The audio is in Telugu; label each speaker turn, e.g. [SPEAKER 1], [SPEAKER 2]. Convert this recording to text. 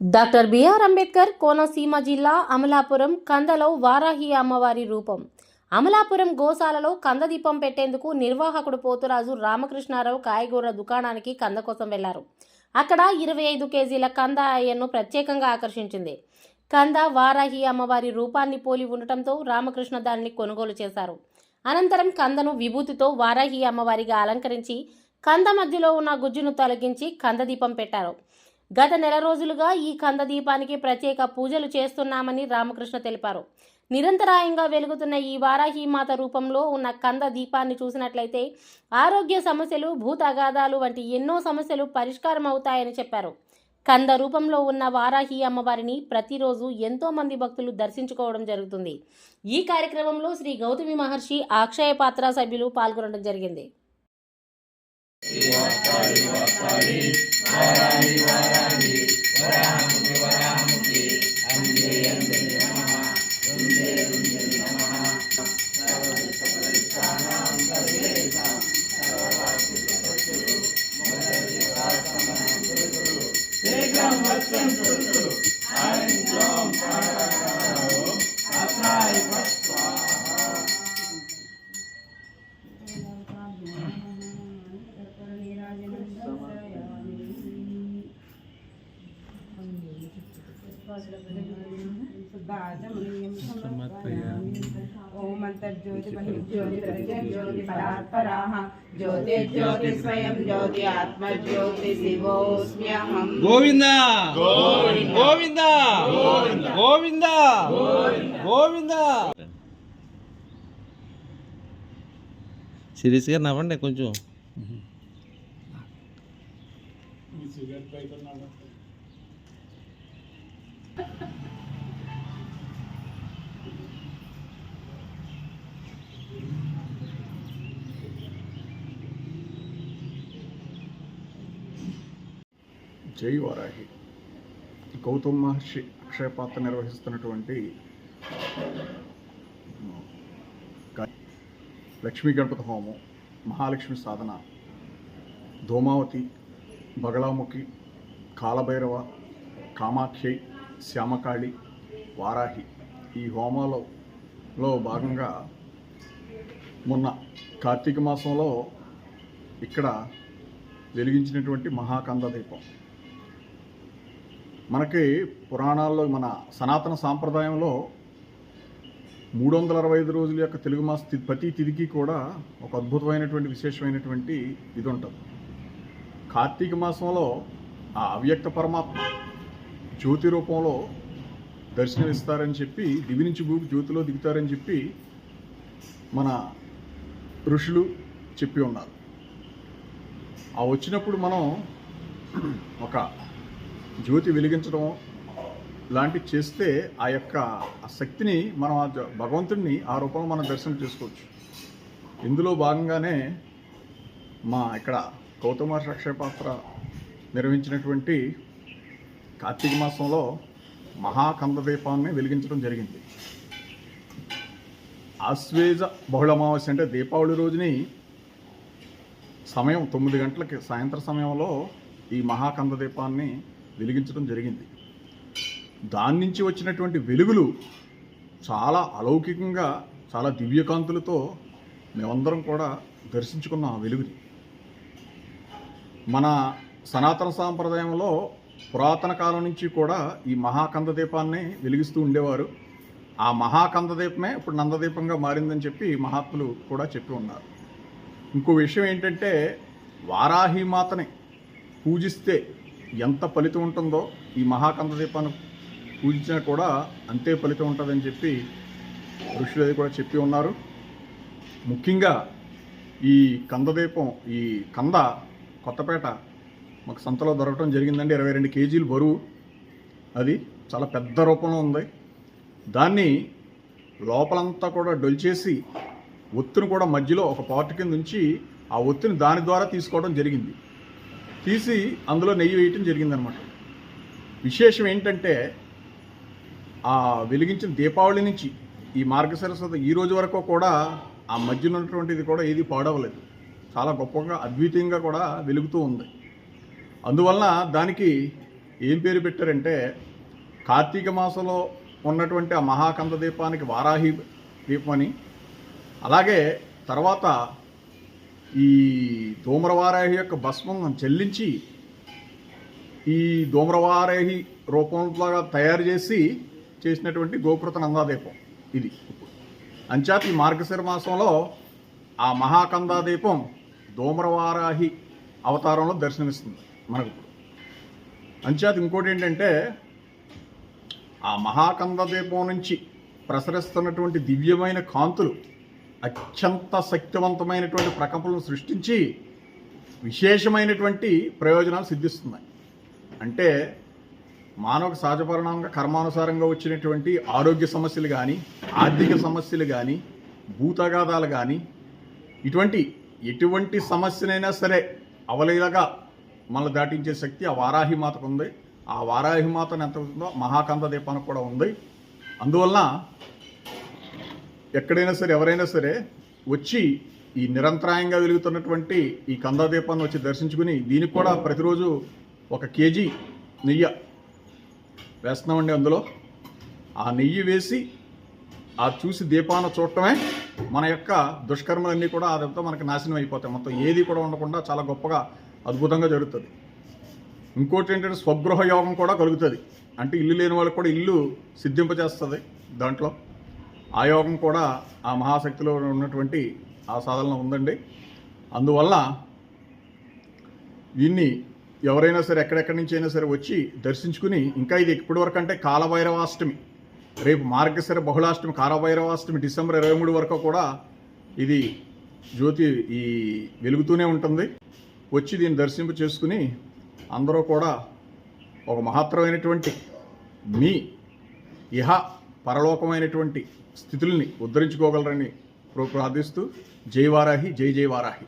[SPEAKER 1] డాక్టర్ బిఆర్ అంబేద్కర్ కోనసీమ జిల్లా అమలాపురం కందలో వారాహి అమ్మవారి రూపం. అమలాపురం గోశాలలో కంద దీపం పెట్టేందుకు నిర్వాహకుడు పోతురాజు రామకృష్ణారావు కాయగూర దుకాణానికి కంద కోసం వెళ్లారు. అక్కడ 25 కేజీల కంద ఆయన్ను ప్రత్యేకంగా ఆకర్షించింది. కంద వారాహి అమ్మవారి రూపాన్ని పోలి ఉండటంతో రామకృష్ణ దానిని కొనుగోలు చేశారు. అనంతరం కందను విభూతితో వారాహి అమ్మవారిగా అలంకరించి కంద మధ్యలో ఉన్న గుజ్జును తొలగించి కంద దీపం పెట్టారు. గత నెల రోజులుగా ఈ కంద దీపానికి ప్రత్యేక పూజలు చేస్తున్నామని రామకృష్ణ తెలిపారు. నిరంతరాయంగా వెలుగుతున్న ఈ వారాహి మాత రూపంలో ఉన్న కంద దీపాన్ని చూసినట్లయితే ఆరోగ్య సమస్యలు, భూతగాదాలు వంటి ఎన్నో సమస్యలు పరిష్కారం అవుతాయని చెప్పారు. కంద రూపంలో ఉన్న వారాహి అమ్మవారిని ప్రతిరోజు ఎంతో మంది భక్తులు దర్శించుకోవడం జరుగుతుంది. ఈ కార్యక్రమంలో శ్రీ గౌతమి మహర్షి అక్షయ పాత్ర సభ్యులు పాల్గొనడం జరిగింది.
[SPEAKER 2] ओम अंतर्ज्योति बहिर्ज्योति प्रत्यज्योति परात्पराः ज्योतिर्ज्योति स्वयं ज्योति आत्मज्योति शिवोऽस्म्यहम्।
[SPEAKER 3] गोविंद गोविंद गोविंद गोविंद సీరియస్గా నవ్వండి కొంచెం.
[SPEAKER 4] జై వారాహి. గౌతమ్ మహర్షి అక్షయపాత్ర నిర్వహిస్తున్నటువంటి లక్ష్మీ గణపతి హోమం, మహాలక్ష్మి సాధన, ధూమావతి, బగళాముఖి, కాలభైరవ, కామాఖ్యై, శ్యామకాళి, వారాహి ఈ హోమాలలో భాగంగా మొన్న కార్తీక మాసంలో ఇక్కడ వెలిగించినటువంటి మహాకంద దీపం మనకి పురాణాల్లో, మన సనాతన సాంప్రదాయంలో 365 రోజుల యొక్క తెలుగు మాస ప్రతి తిథికి కూడా ఒక అద్భుతమైనటువంటి విశేషమైనటువంటి ఇది ఉంటుంది. కార్తీక మాసంలో ఆ అవ్యక్త పరమాత్మ జ్యోతి రూపంలో దర్శనమిస్తారని చెప్పి, దివి నుంచి భూమి జ్యోతిలో దిగుతారని చెప్పి మన ఋషులు చెప్పి ఉన్నారు. ఆ వచ్చినప్పుడు మనం ఒక జ్యోతి వెలిగించడం లాంటివి చేస్తే ఆ యొక్క ఆ శక్తిని మనం భగవంతుడిని ఆ రూపంలో మనం దర్శనం చేసుకోవచ్చు. ఇందులో భాగంగానే మా ఇక్కడ గౌతమ మహర్షి అక్షయపాత్ర నిర్వహించినటువంటి కార్తీక మాసంలో మహాకంద దీపాన్ని వెలిగించడం జరిగింది. ఆశ్వేజ బహుళ అమావాస్య అంటే దీపావళి రోజుని సమయం 9 గంటలకి సాయంత్రం సమయంలో ఈ మహాకంద దీపాన్ని వెలిగించడం జరిగింది. దాని నుంచి వచ్చినటువంటి వెలుగులు చాలా అలౌకికంగా, చాలా దివ్యకాంతులతో మేమందరం కూడా దర్శించుకున్నాం. ఆ వెలుగుని మన సనాతన సాంప్రదాయంలో పురాతన కాలం నుంచి కూడా ఈ మహాకంద దీపాన్ని వెలిగిస్తూ ఉండేవారు. ఆ మహాకంద దీపమే ఇప్పుడు నందదీపంగా మారిందని చెప్పి మహాత్ములు కూడా చెప్పి ఉన్నారు. ఇంకో విషయం ఏంటంటే, వారాహి మాతని పూజిస్తే ఎంత ఫలితం ఉంటుందో ఈ మహాకంద దీపాన్ని పూజించినా కూడా అంతే ఫలితం ఉంటుందని చెప్పి ఋషులు అది కూడా చెప్పి ఉన్నారు. ముఖ్యంగా ఈ కందదీపం, ఈ కంద కొత్తపేట మాకు సంతలో దొరకడం జరిగిందండి. 22 కేజీలు బరువు. అది చాలా పెద్ద రూపంలో ఉంది. దాన్ని లోపలంతా కూడా డొల్చేసి ఒత్తును కూడా మధ్యలో ఒక పార్ట్ కింద ఉంచి ఆ ఒత్తిని దాని ద్వారా తీసుకోవడం జరిగింది. తీసి అందులో నెయ్యి వేయటం జరిగిందనమాట. విశేషం ఏంటంటే, ఆ వెలిగించిన దీపావళి నుంచి ఈ మార్గశిరస్సు ఈ రోజు వరకు కూడా ఆ మధ్యలో ఉన్నటువంటిది కూడా ఏది పాడవలేదు. చాలా గొప్పగా అద్వితీయంగా కూడా వెలుగుతూ ఉంది. అందువలన దానికి ఏం పేరు పెట్టారంటే కార్తీక మాసంలో ఉన్నటువంటి ఆ మహాకంద దీపానికి వారాహి దీపం అని, అలాగే తర్వాత ఈ ధూమ్రవారాహి యొక్క భస్మం చెల్లించి ఈ ధూమ్రవారాహి రూపంలో తయారు చేసినటువంటి గోకృత నందాదీపం ఇది. అంచేత ఈ మార్గశిర మాసంలో ఆ మహాకందాదీపం ధూమ్రవారాహి అవతారంలో దర్శనమిస్తుంది మనకు ఇప్పుడు. అంచేత ఇంకోటి ఏంటంటే ఆ మహాకందదీపం నుంచి ప్రసరిస్తున్నటువంటి దివ్యమైన కాంతులు అత్యంత శక్తివంతమైనటువంటి ప్రకంపనలు సృష్టించి విశేషమైనటువంటి ప్రయోజనాలు సిద్ధిస్తున్నాయి. అంటే మానవ సహజ పరిణామంగా కర్మానుసారంగా వచ్చినటువంటి ఆరోగ్య సమస్యలు కానీ, ఆర్థిక సమస్యలు కానీ, భూతగాదాలు కానీ, ఎటువంటి సమస్యనైనా సరే అవలీలగా మనల్ని దాటించే శక్తి ఆ వారాహి మాతకు ఉంది. ఆ వారాహి మాతను ఎంత ఉందో మహాకంద దీపానికి కూడా ఉంది. అందువలన ఎక్కడైనా సరే ఎవరైనా సరే వచ్చి ఈ నిరంతరాయంగా వెలుగుతున్నటువంటి ఈ కందదీపాన్ని వచ్చి దర్శించుకుని, దీనికి కూడా ప్రతిరోజు 1 కేజీ నెయ్యి వేస్తున్నామండి. అందులో ఆ నెయ్యి వేసి ఆ చూసి దీపాన్ని చూడటమే మన యొక్క దుష్కర్మలన్నీ కూడా అదంతా మనకి నాశనం అయిపోతాయి. మొత్తం ఏది కూడా ఉండకుండా చాలా గొప్పగా అద్భుతంగా జరుగుతుంది. ఇంకోటి ఏంటంటే స్వగృహ యోగం కూడా కలుగుతుంది. అంటే ఇల్లు లేని వాళ్ళకి కూడా ఇల్లు సిద్ధింపజేస్తుంది దాంట్లో. ఆ యోగం కూడా ఆ మహాశక్తిలో ఉన్నటువంటి ఆ సాధనలో ఉందండి. అందువల్ల దీన్ని ఎవరైనా సరే ఎక్కడెక్కడి నుంచి అయినా సరే వచ్చి దర్శించుకుని, ఇంకా ఇది ఇప్పటివరకు అంటే కాలభైరవాష్టమి, రేపు మార్గశిర బహుళాష్టమి కాలభైరవాష్టమి డిసెంబర్ 23 వరకు కూడా ఇది జ్యోతి ఈ వెలుగుతూనే ఉంటుంది. వచ్చి దీన్ని దర్శింపు చేసుకుని అందరూ కూడా ఒక మహత్తరమైనటువంటి మీ ఇహ పరలోకమైనటువంటి స్థితుల్ని ఉద్ధరించుకోగలరని ప్రార్థిస్తూ జై వారాహి, జై జై వారాహి.